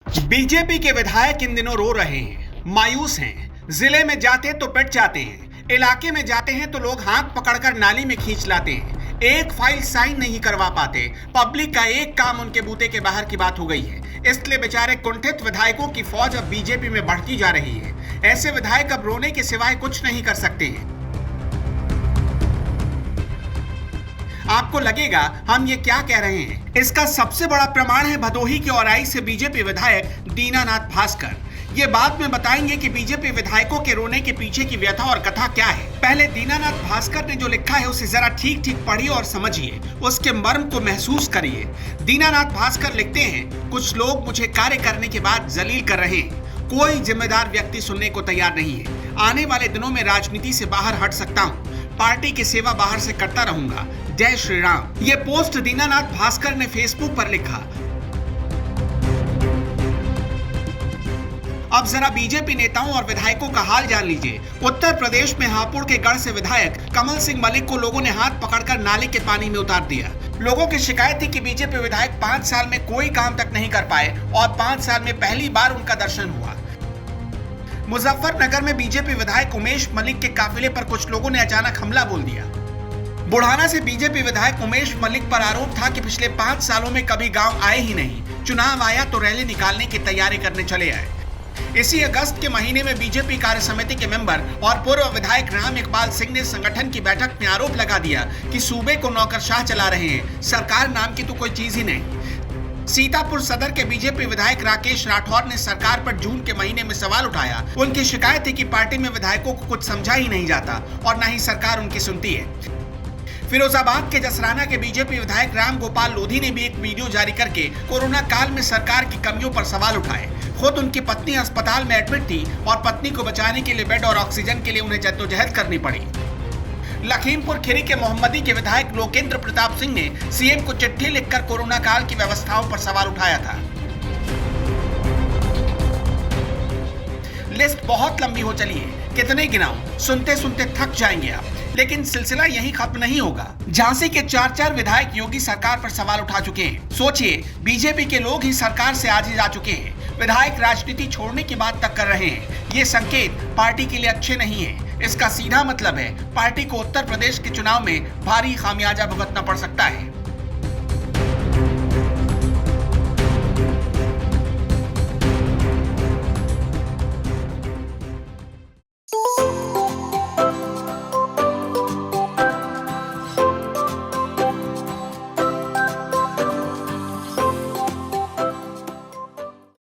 BJP के विधायक इन दिनों रो रहे हैं, मायूस हैं। जिले में जाते तो पिट जाते हैं, इलाके में जाते हैं तो लोग हाथ पकड़कर नाली में खींच लाते हैं। एक फाइल साइन नहीं करवा पाते। पब्लिक का एक काम उनके बूते के बाहर की बात हो गई है। इसलिए बेचारे कुंठित विधायकों की फौज अब बीजेपी में बढ़ती जा रही है। ऐसे विधायक अब रोने के सिवाय कुछ नहीं कर सकते हैं। आपको लगेगा हम ये क्या कह रहे हैं। इसका सबसे बड़ा प्रमाण है भदोही के औराई से बीजेपी विधायक दीनानाथ भास्कर। ये बात में बताएंगे कि बीजेपी विधायकों के रोने के पीछे की व्यथा और कथा क्या है। पहले दीनानाथ भास्कर ने जो लिखा है उसे जरा ठीक ठीक पढ़िए और समझिए, उसके मर्म को महसूस करिए। दीनानाथ भास्कर लिखते हैं, कुछ लोग मुझे कार्य करने के बाद जलील कर रहे हैं। कोई जिम्मेदार व्यक्ति सुनने को तैयार नहीं है। आने वाले दिनों में राजनीति से बाहर हट सकता हूँ। पार्टी की सेवा बाहर से करता रहूंगा। जय श्री राम। ये पोस्ट दीनानाथ भास्कर ने फेसबुक पर लिखा। अब जरा बीजेपी नेताओं और विधायकों का हाल जान लीजिए। उत्तर प्रदेश में हापुड़ के गढ़ से विधायक कमल सिंह मलिक को लोगों ने हाथ पकड़कर नाले के पानी में उतार दिया। लोगों की शिकायत थी कि बीजेपी विधायक 5 साल में कोई काम तक नहीं कर पाए और 5 साल में पहली बार उनका दर्शन हुआ। मुजफ्फरनगर में बीजेपी विधायक उमेश मलिक के काफिले पर कुछ लोगों ने अचानक हमला बोल दिया। बुढ़ाना से बीजेपी विधायक उमेश मलिक पर आरोप था कि पिछले 5 सालों में कभी गांव आए ही नहीं। चुनाव आया तो रैली निकालने की तैयारी करने चले आए। इसी अगस्त के महीने में बीजेपी कार्य समिति के मेंबर और पूर्व विधायक राम इकबाल सिंह ने संगठन की बैठक में आरोप लगा दिया कि सूबे को नौकरशाह चला रहे हैं, सरकार नाम की तो कोई चीज ही नहीं। सीतापुर सदर के बीजेपी विधायक राकेश राठौर ने सरकार पर जून के महीने में सवाल उठाया। उनकी शिकायत थी कि पार्टी में विधायकों को कुछ समझा ही नहीं जाता और न ही सरकार उनकी सुनती है। फिरोजाबाद के जसराना के बीजेपी विधायक राम गोपाल लोधी ने भी एक वीडियो जारी करके कोरोना काल में सरकार की कमियों पर सवाल उठाए। खुद उनकी पत्नी अस्पताल में एडमिट थी और पत्नी को बचाने के लिए बेड और ऑक्सीजन के लिए उन्हें जद्दोजहद करनी पड़ी। लखीमपुर खीरी के मोहम्मदी के विधायक लोकेंद्र प्रताप सिंह ने सीएम को चिट्ठी लिखकर कोरोना काल की व्यवस्थाओं पर सवाल उठाया था। लिस्ट बहुत लंबी हो चली है, कितने गिनाऊं, सुनते सुनते थक जाएंगे आप। लेकिन सिलसिला यहीं खत्म नहीं होगा। झांसी के 4 विधायक योगी सरकार पर सवाल उठा चुके हैं। सोचिए, बीजेपी के लोग ही सरकार से आजिज आ चुके हैं। विधायक राजनीति छोड़ने की बात तक कर रहे हैं। ये संकेत पार्टी के लिए अच्छे नहीं है। इसका सीधा मतलब है पार्टी को उत्तर प्रदेश के चुनाव में भारी खामियाजा भुगतना पड़ सकता है।